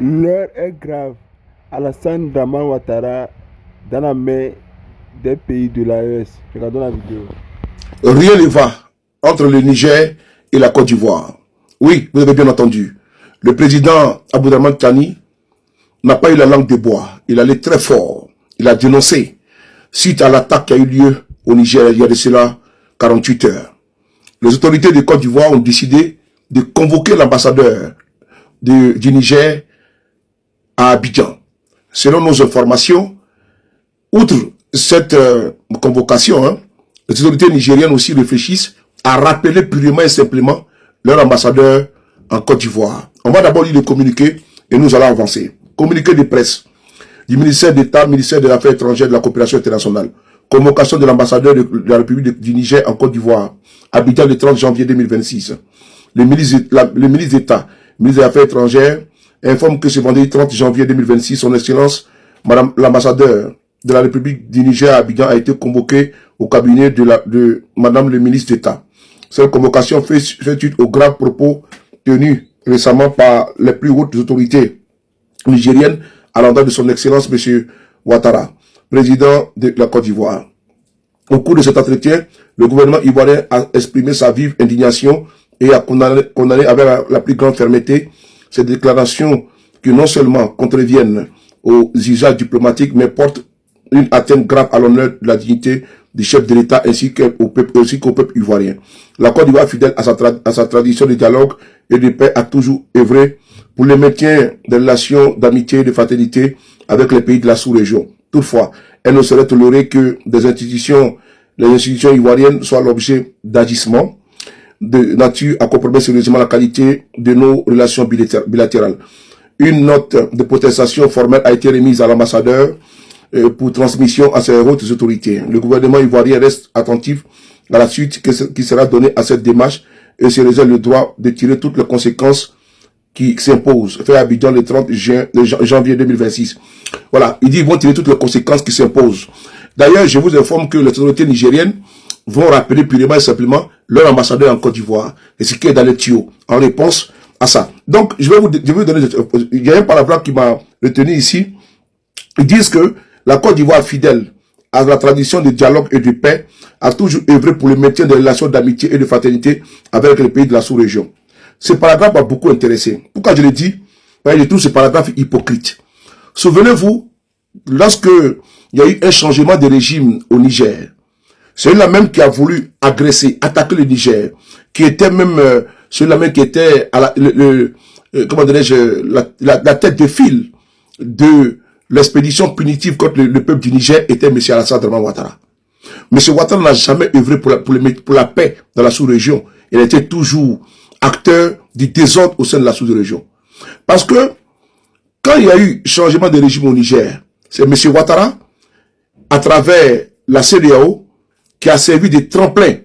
L'heure est grave. Alassane Draman Ouattara dans la main des pays de l'AES. Regardons la vidéo. Rien ne va entre le Niger et la Côte d'Ivoire. Oui, vous avez bien entendu. Le président Abdourahmane Tiani n'a pas eu la langue de bois. Il allait très fort. Il a dénoncé suite à l'attaque qui a eu lieu au Niger il y a de cela 48 heures. Les autorités de Côte d'Ivoire ont décidé de convoquer l'ambassadeur du Niger à Abidjan. Selon nos informations, outre cette convocation, les autorités nigériennes aussi réfléchissent à rappeler purement et simplement leur ambassadeur en Côte d'Ivoire. On va d'abord lire le communiqué et nous allons avancer. Communiqué de presse du ministère d'État, ministère des Affaires étrangères et de la coopération internationale. Convocation de l'ambassadeur de la République du Niger en Côte d'Ivoire, Abidjan le 30 janvier 2026. Le ministre d'État, ministre des Affaires étrangères, informe que ce vendredi 30 janvier 2026, son Excellence, Madame l'ambassadeur de la République du Niger à Abidjan a été convoqué au cabinet de Madame le ministre d'État. Cette convocation fait suite aux graves propos tenus récemment par les plus hautes autorités nigériennes à l'endroit de son Excellence M. Ouattara, président de la Côte d'Ivoire. Au cours de cet entretien, le gouvernement ivoirien a exprimé sa vive indignation et a condamné avec la plus grande fermeté ces déclarations qui non seulement contreviennent aux usages diplomatiques, mais portent une atteinte grave à l'honneur de la dignité du chef de l'État ainsi qu'au peuple ivoirien. La Côte d'Ivoire, fidèle à sa tradition de dialogue et de paix, a toujours œuvré pour le maintien des relations d'amitié et de fraternité avec les pays de la sous-région. Toutefois, elle ne saurait tolérer que les institutions ivoiriennes soient l'objet d'agissements de nature à compromettre sérieusement la qualité de nos relations bilatérales. Une note de protestation formelle a été remise à l'ambassadeur pour transmission à ses hautes autorités. Le gouvernement ivoirien reste attentif à la suite qui sera donnée à cette démarche et se réserve le droit de tirer toutes les conséquences qui s'imposent. Fait à Abidjan le 30 janvier 2026. Voilà, il dit qu'ils vont tirer toutes les conséquences qui s'imposent. D'ailleurs, je vous informe que les autorités nigériennes vont rappeler purement et simplement leur ambassadeur en Côte d'Ivoire et ce qui est dans les tuyaux en réponse à ça. Donc, je vais vous donner, il y a un paragraphe qui m'a retenu ici. Ils disent que la Côte d'Ivoire, fidèle à la tradition de dialogue et de paix, a toujours œuvré pour le maintien des relations d'amitié et de fraternité avec les pays de la sous-région. Ce paragraphe m'a beaucoup intéressé. Pourquoi je le dis? Je trouve ce paragraphe hypocrite. Souvenez-vous, lorsque il y a eu un changement de régime au Niger, c'est celui-là même qui a voulu agresser, attaquer le Niger, qui était même celui-là même qui était à comment dirais-je, la tête de file de l'expédition punitive contre le peuple du Niger était M. Alassane Draman Ouattara. M. Ouattara n'a jamais œuvré pour la paix dans la sous-région. Il était toujours acteur du désordre au sein de la sous-région. Parce que quand il y a eu changement de régime au Niger, c'est M. Ouattara, à travers la CEDEAO, qui a servi de tremplin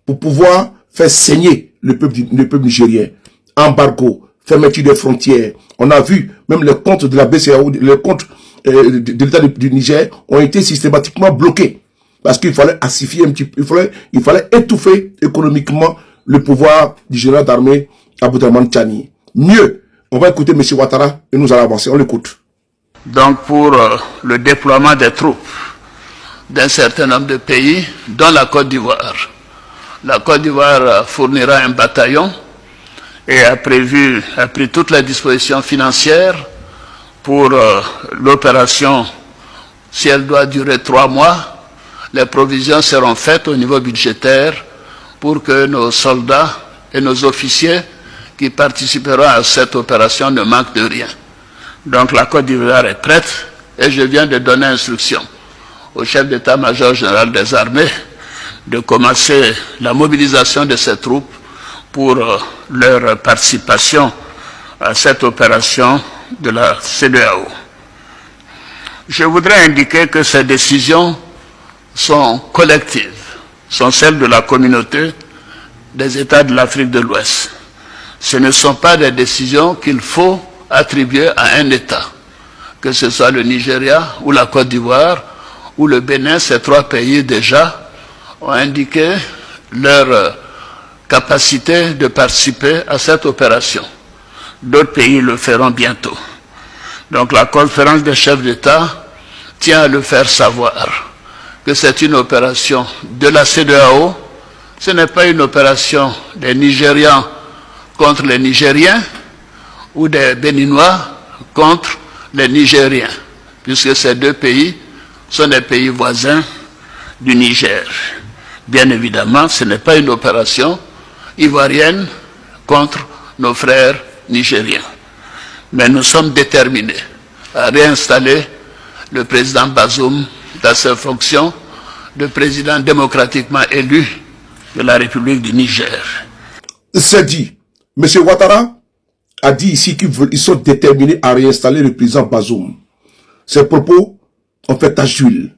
pour pouvoir faire saigner le peuple nigérien. Embargo, fermeture des frontières. On a vu même les comptes de la BCAO, les comptes de l'État du Niger ont été systématiquement bloqués. Parce qu'il fallait assifier un petit peu, il fallait étouffer économiquement le pouvoir du général d'armée Abdourahmane Tiani. Mieux, on va écouter M. Ouattara et nous allons avancer. On l'écoute. Donc pour le déploiement des troupes d'un certain nombre de pays, dont la Côte d'Ivoire. La Côte d'Ivoire fournira un bataillon et a pris toutes les dispositions financières pour l'opération. Si elle doit durer 3 mois, les provisions seront faites au niveau budgétaire pour que nos soldats et nos officiers qui participeront à cette opération ne manquent de rien. Donc la Côte d'Ivoire est prête et je viens de donner instruction au chef d'état-major général des armées de commencer la mobilisation de ces troupes pour leur participation à cette opération de la CEDEAO. Je voudrais indiquer que ces décisions sont collectives, sont celles de la communauté des États de l'Afrique de l'Ouest. Ce ne sont pas des décisions qu'il faut attribuer à un État, que ce soit le Nigeria ou la Côte d'Ivoire ou le Bénin. Ces 3 pays déjà ont indiqué leur capacité de participer à cette opération. D'autres pays le feront bientôt. Donc la conférence des chefs d'État tient à le faire savoir que c'est une opération de la CEDEAO, ce n'est pas une opération des Nigérians contre les Nigériens ou des Béninois contre les Nigériens, puisque ces deux pays sont des pays voisins du Niger. Bien évidemment, ce n'est pas une opération ivoirienne contre nos frères nigériens. Mais nous sommes déterminés à réinstaller le président Bazoum dans ses fonctions de président démocratiquement élu de la République du Niger. C'est dit. M. Ouattara a dit ici qu'ils sont déterminés à réinstaller le président Bazoum. Ces propos ont fait tache d'huile.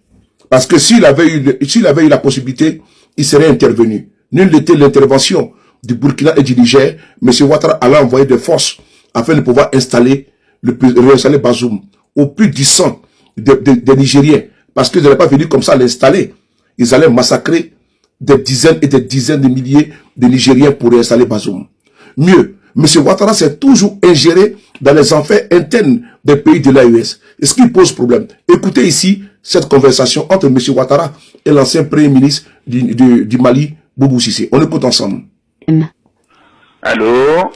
Parce que s'il avait eu la possibilité, il serait intervenu. Nul n'était l'intervention du Burkina et du Niger. M. Ouattara allait envoyer des forces afin de pouvoir réinstaller Bazoum au plus du sang des Nigériens. Parce qu'ils n'allaient pas venir comme ça l'installer. Ils allaient massacrer des dizaines et des dizaines de milliers de Nigériens pour réinstaller Bazoum. Mieux, M. Ouattara s'est toujours ingéré dans les affaires internes des pays de l'AES. Et ce qui pose problème. Écoutez ici cette conversation entre M. Ouattara et l'ancien Premier ministre du Mali, Boubou Cissé. On écoute ensemble. Allô?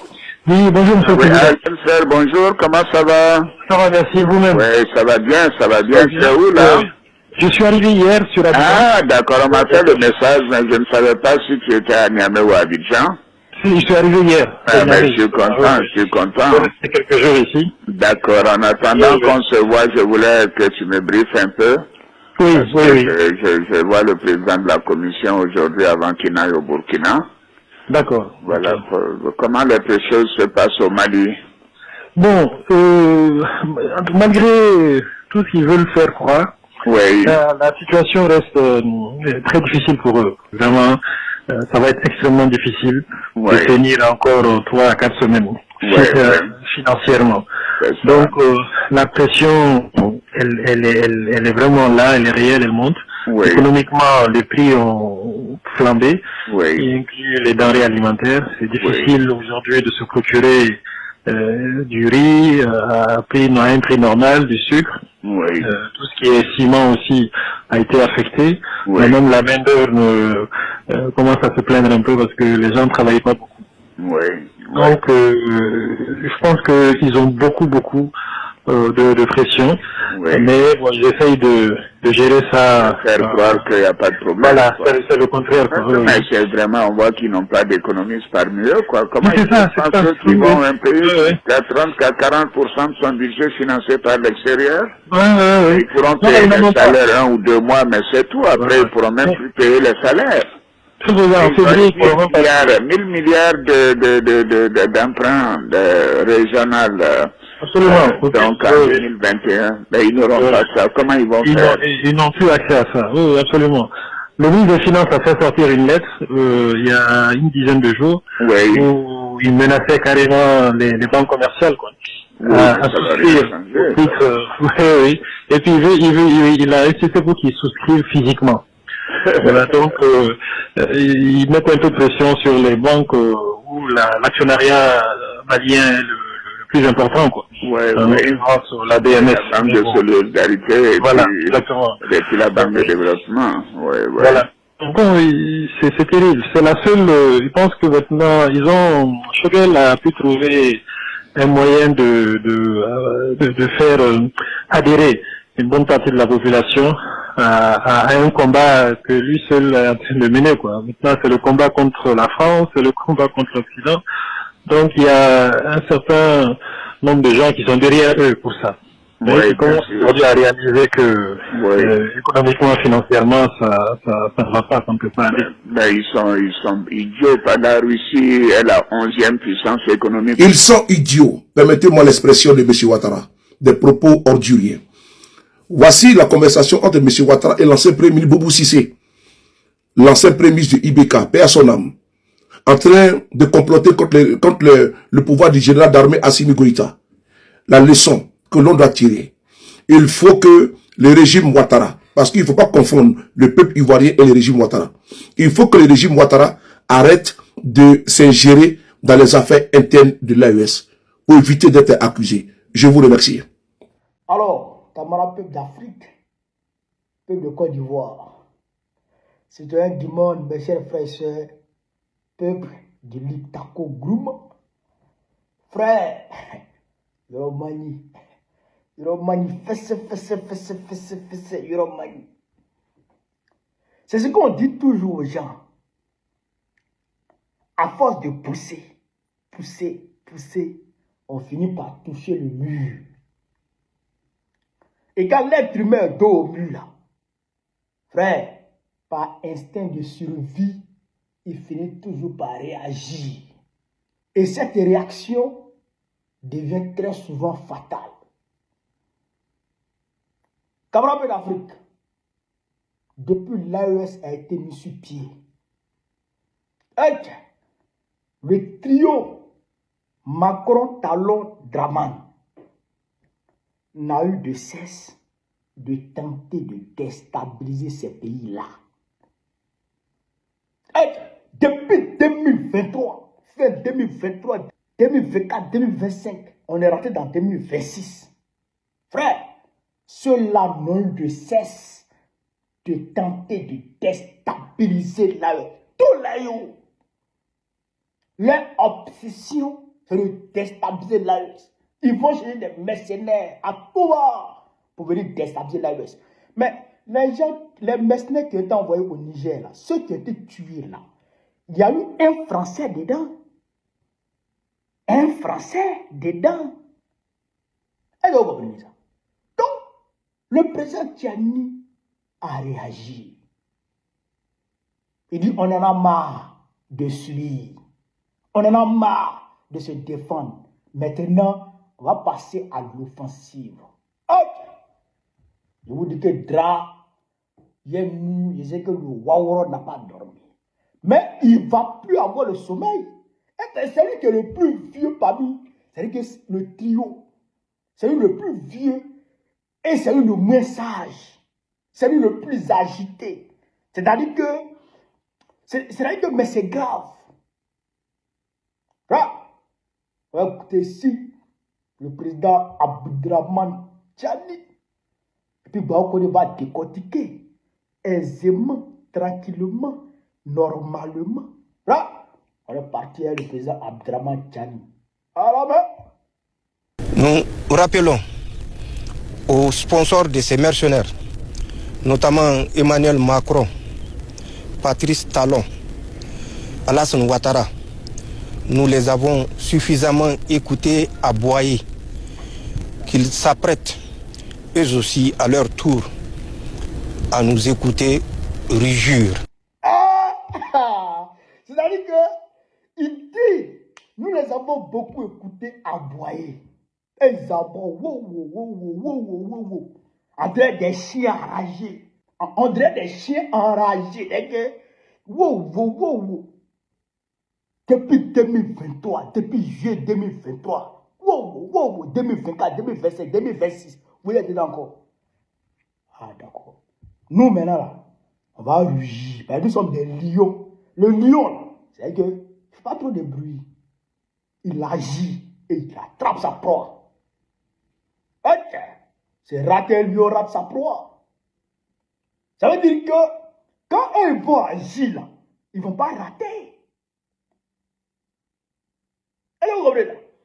Oui, bonjour, monsieur le président. Frère, bonjour, comment ça va? Ça va, merci, vous-même. Oui, ça va bien, ça va bien. C'est où, là? Je suis arrivé hier sur Abidjan. Ah, d'accord, on m'a fait le message, mais je ne savais pas si tu étais à Niamey ou à Abidjan. Si, je suis arrivé hier. Ah, ben, je suis content, je suis content. Je resté quelques jours ici. D'accord, en attendant qu'on se voit, je voulais que tu me briefes un peu. Oui, oui. Je vois le président de la commission aujourd'hui avant qu'il n'aille au Burkina. D'accord. Voilà, comment les choses se passent au Mali? Bon, malgré tout ce qu'ils veulent faire croire, oui. La situation reste très difficile pour eux. Vraiment, ça va être extrêmement difficile de tenir encore 3 à 4 semaines financièrement. Donc, la pression, elle est vraiment là, elle est réelle, elle monte. Oui. Économiquement, les prix ont flambé, oui. y inclut les denrées alimentaires. C'est difficile aujourd'hui de se procurer du riz à un prix normal, du sucre. Oui. Tout ce qui est ciment aussi a été affecté. Oui. Mais même la main-d'œuvre commence à se plaindre un peu parce que les gens ne travaillent pas beaucoup. Oui. Donc, je pense qu'ils ont beaucoup de pression. Oui. Mais bon, ils essayent de gérer ça. Faire croire qu'il n'y a pas de problème. Voilà, c'est le contraire. Mais c'est vraiment, on voit qu'ils n'ont pas d'économistes parmi eux, quoi. Comment ils pensent ceux qui vont un pays, qu'à 30 à 40% de son budget financé par l'extérieur? Ils pourront payer les salaires 1 ou 2 mois, mais c'est tout. Après, ils pourront même plus payer les salaires. Tout en février, 1000 milliards d'emprunts régionaux. Absolument. Donc en 2021, ils n'auront pas ça. Comment ils vont faire? Ils n'ont plus accès à ça. Oui, absolument. Le ministre des Finances a fait sortir une lettre il y a une dizaine de jours où il menaçait carrément les banques commerciales, quoi. À souscrire au titre. Oui. Et puis il a insisté pour qu'ils souscrivent physiquement. Voilà, donc ils mettent un peu de pression sur les banques où l'actionnariat malien est le plus important, quoi. Sur la BMS. La Banque de solidarité et puis la Banque de développement. Voilà. Bon, c'est terrible. C'est la seule. Je pense que maintenant Choguel a pu trouver un moyen de faire adhérer une bonne partie de la population à un combat que lui seul est en train de mener, quoi. Maintenant, c'est le combat contre la France, c'est le combat contre l'Occident. Donc, il y a un certain nombre de gens qui sont derrière eux pour ça. Ils commencent aujourd'hui à réaliser que économiquement, financièrement, ça ne va pas quelque part. Mais ils sont idiots. La Russie est la 11e puissance économique. Ils sont idiots. Permettez-moi l'expression de M. Ouattara. Des propos orduriers. Voici la conversation entre M. Ouattara et l'ancien Premier ministre Boubou Cissé, l'ancien Premier ministre de IBK, paix à son âme, en train de comploter contre le pouvoir du général d'armée Assimi Goïta. La leçon que l'on doit tirer, il faut que le régime Ouattara, parce qu'il ne faut pas confondre le peuple ivoirien et le régime Ouattara, il faut que le régime Ouattara arrête de s'ingérer dans les affaires internes de l'AES pour éviter d'être accusé. Je vous remercie. Alors, camarades peuple d'Afrique, peuple de Côte d'Ivoire, citoyens du monde, mes chers frères et sœurs, peuple de l'Itako Groom, frère, Yoromani, fesse, Yoromani. C'est ce qu'on dit toujours aux gens. À force de pousser, on finit par toucher le mur. Et quand l'être humain est dos au mur là, frère, par instinct de survie, il finit toujours par réagir. Et cette réaction devient très souvent fatale. Camarades d'Afrique, depuis l'AES a été mis sur pied, le trio Macron, Talon, Draman n'a eu de cesse de tenter de déstabiliser ces pays-là. Depuis 2023, fin 2023, 2024, 2025, on est rentré dans 2026. Frère, ceux-là n'ont eu de cesse de tenter de déstabiliser l'AE. Tout l'AE. Leur obsession, c'est de déstabiliser l'AES. Ils vont chercher des mercenaires à tout va pour venir déstabiliser l'AES. Mais les mercenaires qui ont été envoyés au Niger, là, ceux qui ont été tués là, il y a eu un Français dedans. Un Français dedans. Est-ce que vous comprenez ça? Donc, le président Tiani a réagi. Il dit, on en a marre de suivre. On en a marre de se défendre. Maintenant, on va passer à l'offensive. Je vous dis que Dra, je sais que le Waworo n'a pas dormi. Mais il ne va plus avoir le sommeil. C'est lui qui est le plus vieux parmi. C'est lui qui est le trio. C'est lui le plus vieux. Et c'est lui le moins sage. C'est lui le plus agité. C'est-à-dire que, mais c'est grave. Là, écoutez ici, le président Abdraman Tiani. Et puis, on va décortiquer aisément, tranquillement, normalement. Là, on est parti avec le président Abdraman Tiani. Alors, nous rappelons aux sponsors de ces mercenaires, notamment Emmanuel Macron, Patrice Talon, Alassane Ouattara, nous les avons suffisamment écoutés aboyer, qu'ils s'apprêtent, eux aussi, à leur tour, à nous écouter rugir. C'est-à-dire que, il dit, nous les avons beaucoup écoutés aboyer. Et ils aboient, on dirait des chiens enragés. On dirait des chiens enragés. Depuis 2023, depuis juillet 2023, 2024, 2025, 2026, vous êtes dedans encore. Ah, d'accord. Nous, maintenant, là, on va rugir. Nous sommes des lions. Le lion, c'est que, il ne fait pas trop de bruit. Il agit et il attrape sa proie. Ok. C'est raté le lion rate sa proie. Ça veut dire que, quand ils vont agir, là, ils ne vont pas rater.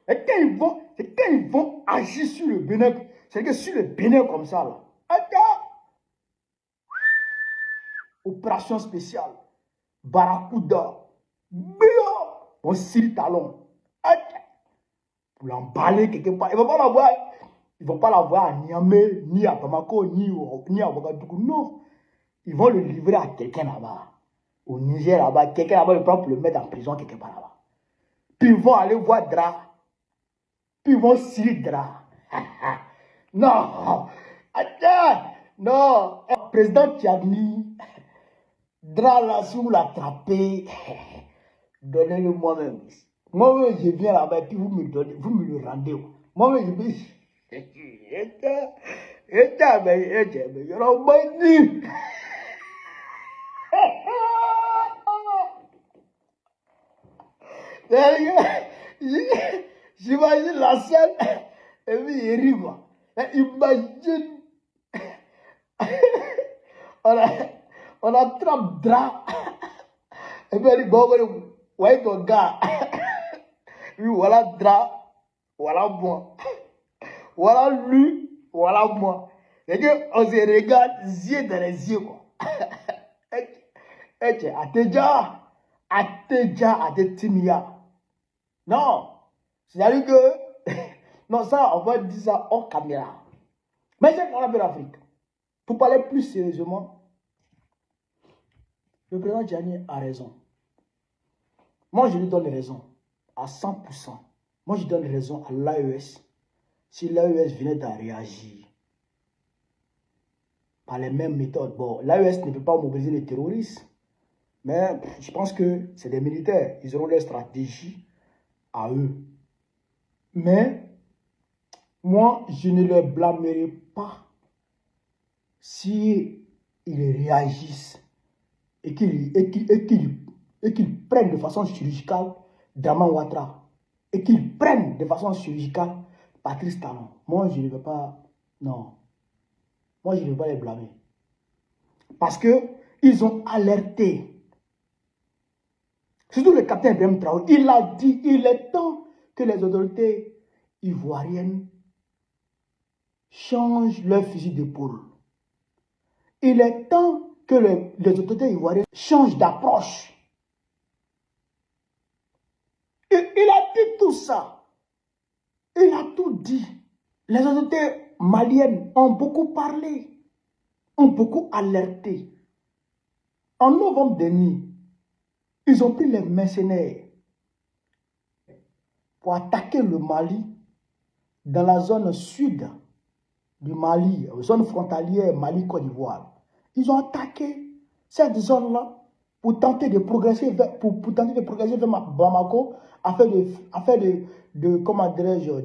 Et quand ils vont agir sur le Bénin, c'est que sur le Bénin comme ça, là, opération spéciale, Barracuda, on Cyril Talon, pour l'emballer quelque part. Ils ne vont pas l'avoir à Niamey, ni à Bamako, ni à Ouagadougou, non. Ils vont le livrer à quelqu'un là-bas. Au Niger là-bas, quelqu'un là-bas le prend pour le mettre en prison quelque part là-bas. Puis ils vont aller voir Dra. Puis ils vont Cyril Dra. Non. Attends. Non. Président Tiani, Dra là, si vous l'attrapez, donnez-le moi-même. Moi-même, je viens là-bas et puis vous me le rendez. Moi-même, je me dis, j'imagine la scène et puis il rit quoi. Et imagine, on attrape drap. Et puis elle dit, bon, ouais, ton gars. Lui, voilà drap, voilà moi. Voilà lui, voilà moi. Et on se regarde yeux dans les yeux, quoi. Et tu as déjà, timia. Non, c'est-à-dire que, non, ça, on va dire ça hors caméra. Mais j'ai parlé de l'Afrique. Pour parler plus sérieusement, le président Gianni a raison. Moi, je lui donne raison à 100%. Moi, je donne raison à l'AES. Si l'AES venait à réagir par les mêmes méthodes, bon, l'AES ne peut pas mobiliser les terroristes, mais je pense que c'est des militaires. Ils auront leur stratégie à eux. Mais moi, je ne les blâmerai pas si ils réagissent et qu'ils prennent de façon chirurgicale Draman Ouattara et qu'ils prennent de façon chirurgicale Patrice Talon. Moi, je ne veux pas... Non. Moi, je ne veux pas les blâmer. Parce qu'ils ont alerté. Surtout le capitaine Ibrahim Traoré. Il a dit, il est temps que les autorités ivoiriennes changent leur fusil d'épaule. Il est temps que les autorités ivoiriennes changent d'approche. Il a dit tout ça. Il a tout dit. Les autorités maliennes ont beaucoup parlé, ont beaucoup alerté. En novembre dernier, ils ont pris les mercenaires pour attaquer le Mali dans la zone sud du Mali, zone frontalière Mali-Côte d'Ivoire. Ils ont attaqué cette zone-là pour tenter de progresser vers, vers Bamako afin de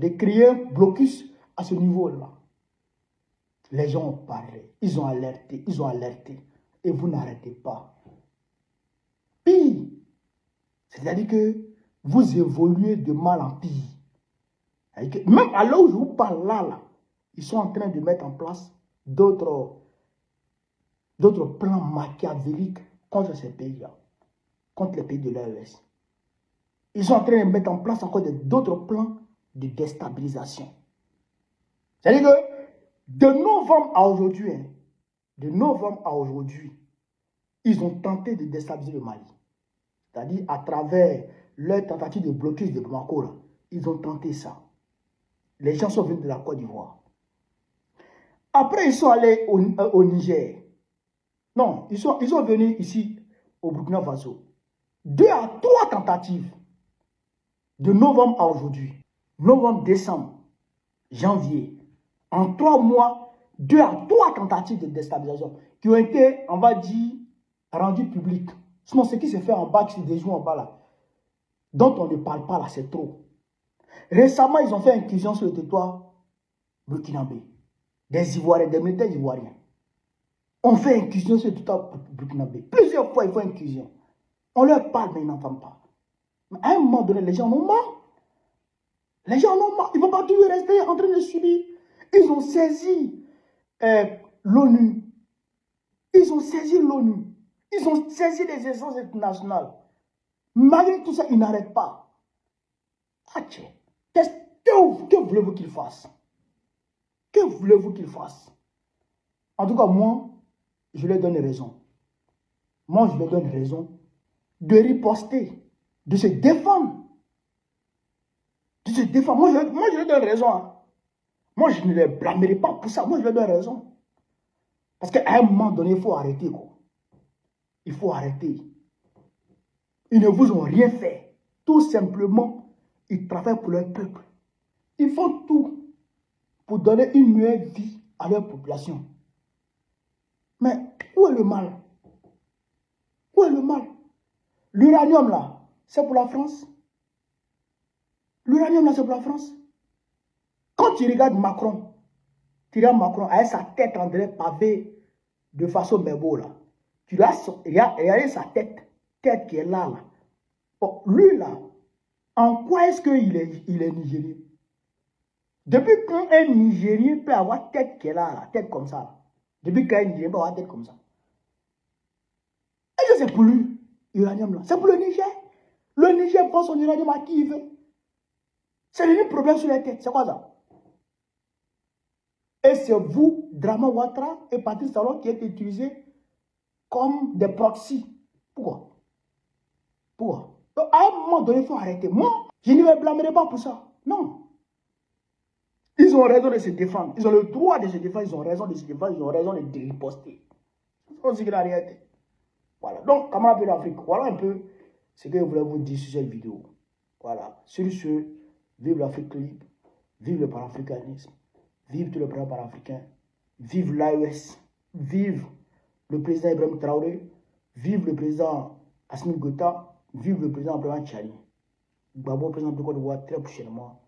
créer un blocus à ce niveau-là. Les gens ont parlé, ils ont alerté, et vous n'arrêtez pas. Pire, c'est-à-dire que vous évoluez de mal en pire. Même à l'heure où je vous parle là, ils sont en train de mettre en place d'autres plans machiavéliques contre ces pays-là, contre les pays de l'AES. Ils sont en train de mettre en place encore d'autres plans de déstabilisation. C'est-à-dire que de novembre à aujourd'hui, ils ont tenté de déstabiliser le Mali. C'est-à-dire à travers leur tentative de blocus de Bamako, là, ils ont tenté ça. Les gens sont venus de la Côte d'Ivoire. Après, ils sont allés au Niger. Non, ils sont venus ici, au Burkina Faso. 2 à 3 tentatives. De novembre à aujourd'hui. Novembre, décembre, janvier. En 3 mois, 2 à 3 tentatives de déstabilisation qui ont été, on va dire, rendues publiques. Sinon, ce qui se fait en bas, qui se déjoue en bas là, dont on ne parle pas là, c'est trop. Récemment, ils ont fait incursion sur le territoire burkinabé. Des Ivoiriens, des militaires ivoiriens. On fait incursion sur le territoire burkinabé. Plusieurs fois, ils font incursion. On leur parle, mais ils n'entendent pas. Mais à un moment donné, les gens en ont marre. Les gens en ont marre. Ils ne vont pas toujours rester en train de subir. Ils ont saisi l'ONU. Ils ont saisi l'ONU. Ils ont saisi les instances internationales. Malgré tout ça, ils n'arrêtent pas. Ah tiens, que voulez-vous qu'ils fassent? Que voulez-vous qu'ils fassent? En tout cas, moi, je leur donne raison. Moi, je leur donne raison de riposter, de se défendre. De se défendre. Moi, je leur donne raison. Hein. Moi, je ne les blâmerai pas pour ça. Moi, je leur donne raison. Parce qu'à un moment donné, il faut arrêter. Quoi. Il faut arrêter. Ils ne vous ont rien fait. Tout simplement, ils travaillent pour leur peuple. Ils font tout pour donner une meilleure vie à leur population. Mais où est le mal? Où est le mal? L'uranium là, c'est pour la France. L'uranium là, c'est pour la France. Quand tu regardes Macron, avec sa tête en drain pavé de façon mébo là, tu regardes sa tête qui est là. Bon, lui là, en quoi est-ce qu'il est nigérien? Depuis quand un Nigérien peut avoir tête qui est là, la tête comme ça, depuis quand un Nigérien peut avoir tête comme ça. Et ça c'est pour lui, l'uranium là. C'est pour le Niger. Le Niger prend son uranium à qui il veut. C'est le problème sur la tête. C'est quoi ça? Et c'est vous, Drama Ouattara et Patrice Talon qui êtes utilisés comme des proxys. Pourquoi? Pourquoi? Donc, à un moment donné, il faut arrêter. Moi, je ne me blâmerai pas pour ça. Non. Ils ont raison de se défendre. Ils ont le droit de se défendre. Ils ont raison de se défendre. Ils ont raison de riposter. C'est aussi que la réalité. Voilà. Donc, camarades de l'Afrique, voilà un peu ce que je voulais vous dire sur cette vidéo. Voilà. Sur ce, vive l'Afrique libre. Vive le panafricanisme. Vive tous les programmes panafricains. Vive l'AES. Vive le président Ibrahim Traoré. Vive le président Assimi Goïta. Vive le président Abdoulaye Tchani. Gbagbo, président de Côte d'Ivoire, très prochainement.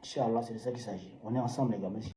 Inch'Allah, c'est de ça qu'il s'agit. On est ensemble, les gars. Merci.